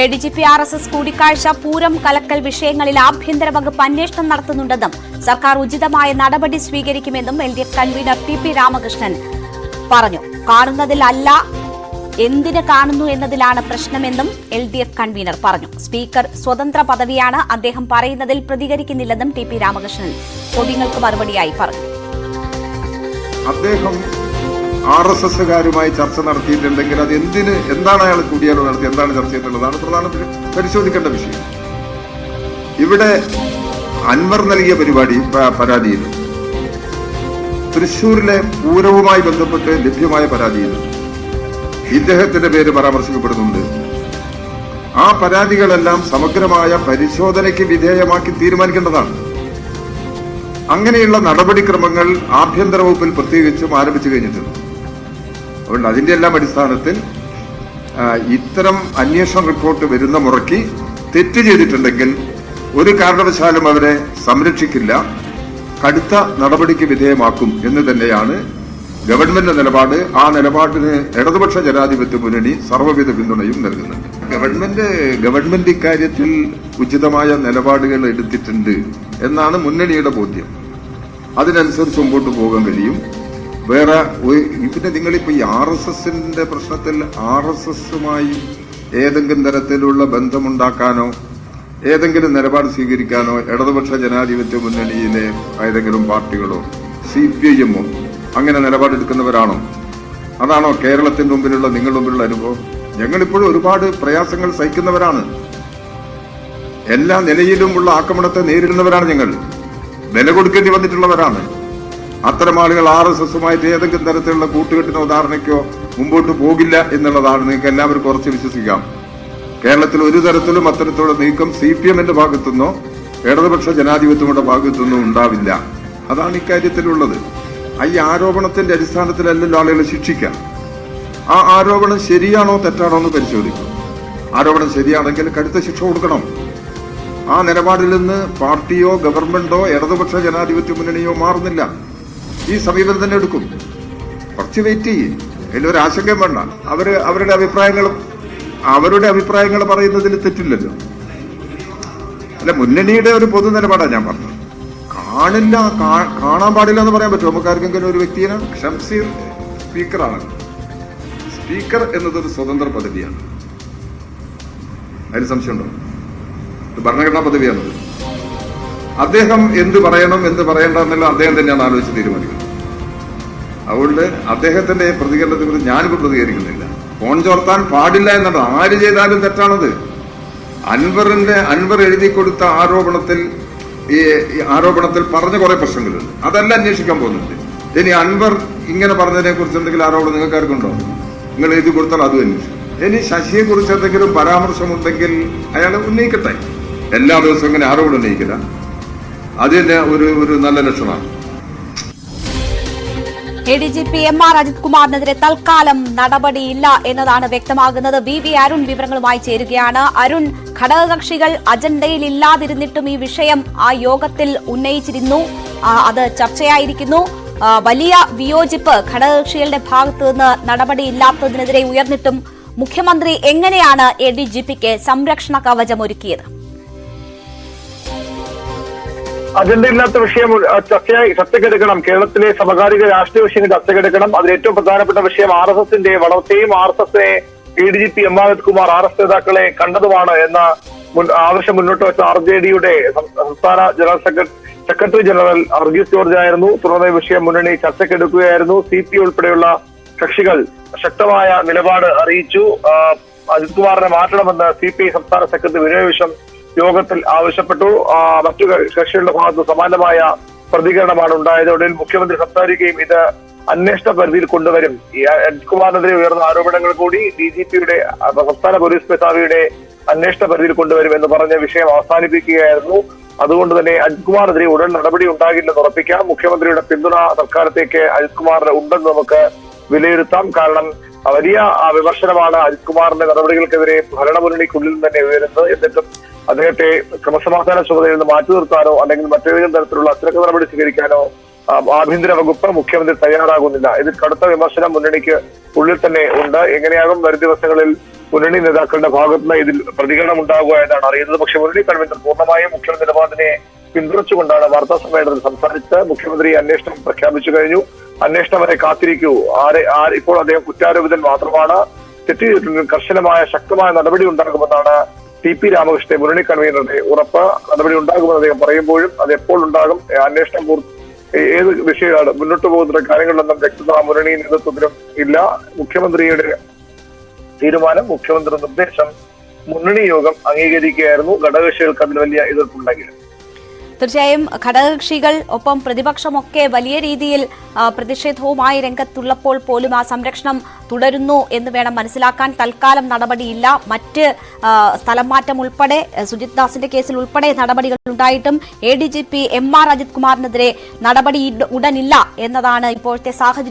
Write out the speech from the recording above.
ADGP RSS കൂടിക്കാഴ്ച പൂരം കലക്കൽ വിഷയങ്ങളിൽ ആഭ്യന്തര വകുപ്പ് അന്വേഷണം നടത്തുന്നുണ്ടെന്നും സർക്കാർ ഉചിതമായ നടപടി സ്വീകരിക്കുമെന്നും LDF കൺവീനർ TP രാമകൃഷ്ണൻ പറഞ്ഞു. കാണുന്നതിലല്ല എന്തിന് കാണുന്നു എന്നതിലാണ് പ്രശ്നമെന്നും LDF കൺവീനർ പറഞ്ഞു. സ്പീക്കർ സ്വതന്ത്ര പദവിയാണ്, അദ്ദേഹം പറയുന്നതിൽ പ്രതികരിക്കുന്നില്ലെന്നും TP രാമകൃഷ്ണൻ ചോദ്യങ്ങൾക്ക് മറുപടിയായി പറഞ്ഞു. അദ്ദേഹം RSSകാരുമായി ചർച്ച നടത്തിയിട്ടുണ്ടെങ്കിൽ അത് എന്താണ് അയാൾ കൂടിയാലോചന നടത്തി, എന്താണ് ചർച്ച ചെയ്തിട്ടുള്ളതാണ് പ്രധാനപ്പെട്ട പരിശോധിക്കേണ്ട വിഷയം. ഇവിടെ അൻവർ നൽകിയ പരാതിയിൽ തൃശൂരിലെ പൂരവുമായി ബന്ധപ്പെട്ട് ലഭ്യമായ പരാതിയിൽ ഇദ്ദേഹത്തിന്റെ പേര് പരാമർശിക്കപ്പെടുന്നുണ്ട്. ആ പരാതികളെല്ലാം സമഗ്രമായ പരിശോധനയ്ക്ക് വിധേയമാക്കി തീരുമാനിക്കേണ്ടതാണ്. അങ്ങനെയുള്ള നടപടിക്രമങ്ങൾ ആഭ്യന്തര വകുപ്പിൽ പ്രത്യേകിച്ചും ആരംഭിച്ചു കഴിഞ്ഞിട്ടുണ്ട്. അതുകൊണ്ട് അതിന്റെ എല്ലാം അടിസ്ഥാനത്തിൽ ഇത്തരം അന്വേഷണ റിപ്പോർട്ട് വരുന്ന മുറയ്ക്ക് തെറ്റ് ചെയ്തിട്ടുണ്ടെങ്കിൽ ഒരു കാരണവശാലും അവരെ സംരക്ഷിക്കില്ല, കടുത്ത നടപടിക്ക് വിധേയമാക്കും എന്ന് തന്നെയാണ് ഗവൺമെന്റ് നിലപാട്. ആ നിലപാടിന് ഇടതുപക്ഷ ജനാധിപത്യ മുന്നണി സർവ്വവിധ പിന്തുണയും നൽകുന്നുണ്ട്. ഗവൺമെന്റ് ഇക്കാര്യത്തിൽ ഉചിതമായ നിലപാടുകൾ എടുത്തിട്ടുണ്ട് എന്നാണ് മുന്നണിയുടെ ബോധ്യം. അതിനനുസരിച്ച് മുമ്പോട്ട് പോകാൻ കഴിയും. വേറെ പിന്നെ നിങ്ങളിപ്പോ ഈ RSSന്റെ പ്രശ്നത്തിൽ RSSുമായി ഏതെങ്കിലും തരത്തിലുള്ള ബന്ധമുണ്ടാക്കാനോ ഏതെങ്കിലും നിലപാട് സ്വീകരിക്കാനോ ഇടതുപക്ഷ ജനാധിപത്യ മുന്നണിയിലെ ഏതെങ്കിലും പാർട്ടികളോ CPIMോ അങ്ങനെ നിലപാടെടുക്കുന്നവരാണോ? അതാണോ കേരളത്തിന്റെ മുമ്പിലുള്ള നിങ്ങളുടെ മുമ്പിലുള്ള അനുഭവം? ഞങ്ങളിപ്പോഴും ഒരുപാട് പ്രയാസങ്ങൾ സഹിക്കുന്നവരാണ്. എല്ലാ നിലയിലുമുള്ള ആക്രമണത്തെ നേരിടുന്നവരാണ്. ഞങ്ങൾ വില കൊടുക്കേണ്ടി വന്നിട്ടുള്ളവരാണ്. അത്തരം ആളുകൾ RSSുമായിട്ട് ഏതെങ്കിലും തരത്തിലുള്ള കൂട്ടുകെട്ടിനോ ധാരണയ്ക്കോ മുമ്പോട്ട് പോകില്ല എന്നുള്ളതാണ് നിങ്ങൾക്ക് എല്ലാവർക്കും ഉറച്ചു വിശ്വസിക്കാം. കേരളത്തിൽ ഒരു തരത്തിലും അത്തരത്തിലുള്ള നീക്കം CPMന്റെ ഭാഗത്തുനിന്നോ ഇടതുപക്ഷ ജനാധിപത്യങ്ങളുടെ ഭാഗത്തുനിന്നോ ഉണ്ടാവില്ല. അതാണ് ഇക്കാര്യത്തിലുള്ളത്. ഈ ആരോപണത്തിന്റെ അടിസ്ഥാനത്തിലല്ലല്ലോ ആളുകളെ ശിക്ഷിക്കാം. ആ ആരോപണം ശരിയാണോ തെറ്റാണോ എന്ന് പരിശോധിക്കണം. ആരോപണം ശരിയാണെങ്കിൽ കടുത്ത ശിക്ഷ കൊടുക്കണം. ആ നിലപാടിൽ നിന്ന് പാർട്ടിയോ ഗവൺമെന്റോ ഇടതുപക്ഷ ജനാധിപത്യ മുന്നണിയോ മാറുന്നില്ല. ഈ സമീപനം തന്നെ എടുക്കും. കുറച്ച് വെയിറ്റ് ചെയ്യും. അതിലൊരു ആശങ്കയും വേണ്ട. അവരുടെ അഭിപ്രായങ്ങൾ പറയുന്നതിൽ തെറ്റില്ലല്ലോ. അല്ല, മുന്നണിയുടെ ഒരു പൊതു നിലപാടാണ് ഞാൻ പറഞ്ഞത്. കാണാൻ പാടില്ല എന്ന് പറയാൻ പറ്റുമോ? നമുക്ക് ആർക്കെങ്കിലും ഒരു വ്യക്തിയെ ഷംസീർ സ്പീക്കറാണ്. സ്പീക്കർ എന്നതൊരു സ്വതന്ത്ര പദവിയാണ്. അതിന് സംശയമുണ്ടോ? ഭരണഘടനാ പദവിയാണത്. അദ്ദേഹം എന്ത് പറയണം എന്ത് പറയണ്ട എന്നുള്ള അദ്ദേഹം തന്നെയാണ് ആലോചിച്ച് തീരുമാനിക്കുന്നത്. അതുകൊണ്ട് അദ്ദേഹത്തിന്റെ പ്രതികരണത്തെ കുറിച്ച് ഞാനിപ്പോൾ പ്രതികരിക്കുന്നില്ല. ഫോൺ ചോർത്താൻ പാടില്ല എന്നത് ആര് ചെയ്താലും തെറ്റാണത്. അൻവർ എഴുതി കൊടുത്ത ആരോപണത്തിൽ പറഞ്ഞ കുറെ പ്രശ്നങ്ങളുണ്ട്. അതെല്ലാം അന്വേഷിക്കാൻ പോകുന്നുണ്ട്. ഇനി അൻവർ ഇങ്ങനെ പറഞ്ഞതിനെ കുറിച്ച് എന്തെങ്കിലും ആരോപണം നിങ്ങൾക്ക് ആർക്കുണ്ടോ? നിങ്ങൾ എഴുതി കൊടുത്താൽ അതും അന്വേഷിക്കും. ഇനി ശശിയെ കുറിച്ച് എന്തെങ്കിലും പരാമർശമുണ്ടെങ്കിൽ അയാൾ ഉന്നയിക്കട്ടെ. എല്ലാ ദിവസവും ഇങ്ങനെ ആരോപണം ഉന്നയിക്കില്ല. അതിന് ഒരു നല്ല ലക്ഷണമാണ്. ADGP MR അജിത് കുമാറിനെതിരെ തൽക്കാലം നടപടിയില്ല എന്നതാണ് വ്യക്തമാകുന്നത്. VV അരുൺ വിവരങ്ങളുമായി ചേരുകയാണ്. അരുൺ, ഘടകകക്ഷികൾ അജണ്ടയിൽ ഇല്ലാതിരുന്നിട്ടും ഈ വിഷയം ആ യോഗത്തിൽ ഉന്നയിച്ചിരുന്നു. അത് ചർച്ചയായിരിക്കുന്നു. വലിയ വിയോജിപ്പ് ഘടകകക്ഷികളുടെ ഭാഗത്തുനിന്ന് നടപടിയില്ലാത്തതിനെതിരെ ഉയർന്നിട്ടും മുഖ്യമന്ത്രി എങ്ങനെയാണ് ADGPക്ക് സംരക്ഷണ കവചം ഒരുക്കിയത്? അജണ്ടയില്ലാത്ത വിഷയം ചർച്ചയ്ക്കെടുക്കണം. കേരളത്തിലെ സമകാലിക രാഷ്ട്രീയ വിഷയങ്ങൾ ചർച്ചയ്ക്കെടുക്കണം. അതിൽ ഏറ്റവും പ്രധാനപ്പെട്ട വിഷയം RSSന്റെ വളർച്ചയും RSSനെ ADGP MR Ajith Kumar RS നേതാക്കളെ കണ്ടതുമാണ് എന്ന ആവശ്യം മുന്നോട്ട് വെച്ച RJDയുടെ സംസ്ഥാന general secretary general Varghese George ആയിരുന്നു. തുടർന്ന് വിഷയം മുന്നണി ചർച്ചയ്ക്കെടുക്കുകയായിരുന്നു. CPI ഉൾപ്പെടെയുള്ള കക്ഷികൾ ശക്തമായ നിലപാട് അറിയിച്ചു. അജിത് കുമാറിനെ മാറ്റണമെന്ന് CPI സംസ്ഥാന സെക്രട്ടറി വിനോയ് വിശ്വം യോഗത്തിൽ ആവശ്യപ്പെട്ടു. മറ്റു കക്ഷികളുടെ ഭാഗത്ത് സമാനമായ പ്രതികരണമാണ് ഉണ്ടായത്. ഒടുവിൽ മുഖ്യമന്ത്രി സംസാരിക്കുകയും ഇത് അന്വേഷണ പരിധിയിൽ കൊണ്ടുവരും, ഈ അജിത് കുമാറിനെതിരെ ഉയർന്ന ആരോപണങ്ങൾ കൂടി DGPയുടെ സംസ്ഥാന പോലീസ് മേധാവിയുടെ അന്വേഷണ പരിധിയിൽ കൊണ്ടുവരും എന്ന് പറഞ്ഞ വിഷയം അവസാനിപ്പിക്കുകയായിരുന്നു. അതുകൊണ്ട് തന്നെ അജിത് കുമാറിനെതിരെ ഉടൻ നടപടി ഉണ്ടാകില്ലെന്ന് ഉറപ്പിക്കാം. മുഖ്യമന്ത്രിയുടെ പിന്തുണ തൽക്കാലത്തേക്ക് അജിത് കുമാറിന് ഉണ്ടെന്ന് നമുക്ക് വിലയിരുത്താം. കാരണം വലിയ വിമർശനമാണ് അജിത് കുമാറിന്റെ നടപടികൾക്കെതിരെ ഭരണമുന്നണിക്കുള്ളിൽ തന്നെ ഉയരുന്നത്. എന്നിട്ടും അദ്ദേഹത്തെ ക്രമസമാധാന ചുമതലയിൽ നിന്ന് മാറ്റി നിർത്താനോ അല്ലെങ്കിൽ മറ്റേതെങ്കിലും തരത്തിലുള്ള അച്ചടക്ക നടപടി സ്വീകരിക്കാനോ ആഭ്യന്തര വകുപ്പ് മുഖ്യമന്ത്രി തയ്യാറാകുന്നില്ല. ഇതിൽ കടുത്ത വിമർശനം മുന്നണിക്ക് ഉള്ളിൽ തന്നെ ഉണ്ട്. എങ്ങനെയാകും വരും ദിവസങ്ങളിൽ മുന്നണി നേതാക്കളുടെ ഭാഗത്തുനിന്ന് ഇതിൽ പ്രതികരണം ഉണ്ടാകുക എന്നാണ് അറിയുന്നത്. പക്ഷേ മുന്നണി കൺവീനർ പൂർണ്ണമായും മുഖ്യമന്ത്രി നിലപാടിനെ പിന്തുണച്ചുകൊണ്ടാണ് വാർത്താ സമ്മേളനത്തിൽ സംസാരിച്ച് മുഖ്യമന്ത്രി അന്വേഷണം പ്രഖ്യാപിച്ചു കഴിഞ്ഞു. അന്വേഷണം വരെ കാത്തിരിക്കൂ. ഇപ്പോൾ അദ്ദേഹം കുറ്റാരോപിതൻ മാത്രമാണ്. തെറ്റ് ചെയ്തിട്ടുണ്ടെങ്കിൽ കർശനമായ ശക്തമായ നടപടി ഉണ്ടാകുമെന്നാണ് TP രാമകൃഷ്ണൻ മുന്നണി കൺവീനറുടെ ഉറപ്പ്. നടപടി ഉണ്ടാകുമെന്ന് അദ്ദേഹം പറയുമ്പോഴും അത് എപ്പോൾ ഉണ്ടാകും, അന്വേഷണം ഏത് ദിശയിലാണ് മുന്നോട്ട് പോകുന്ന കാര്യങ്ങളിലൊന്നും വ്യക്തത മുന്നണി നേതൃത്വത്തിനും ഇല്ല. മുഖ്യമന്ത്രിയുടെ തീരുമാനം, മുഖ്യമന്ത്രിയുടെ നിർദ്ദേശം മുന്നണി യോഗം അംഗീകരിക്കുകയായിരുന്നു. ഘടകകക്ഷികൾക്ക് അതിൽ വലിയ എതിർപ്പുണ്ടെങ്കിലും തീർച്ചയായും ഘടകകക്ഷികൾ ഒപ്പം പ്രതിപക്ഷമൊക്കെ വലിയ രീതിയിൽ പ്രതിഷേധവുമായി രംഗത്തുള്ളപ്പോൾ പോലും ആ സംരക്ഷണം തുടരുന്നു എന്ന് വേണം മനസ്സിലാക്കാൻ. തൽക്കാലം നടപടിയില്ല. മറ്റ് സ്ഥലം മാറ്റം ഉൾപ്പെടെ സുജിത് ദാസിന്റെ കേസിൽ ഉൾപ്പെടെ നടപടികൾ ഉണ്ടായിട്ടും ADGP MR അജിത് കുമാറിനെതിരെ നടപടി ഉടനില്ല എന്നതാണ് ഇപ്പോഴത്തെ സാഹചര്യം.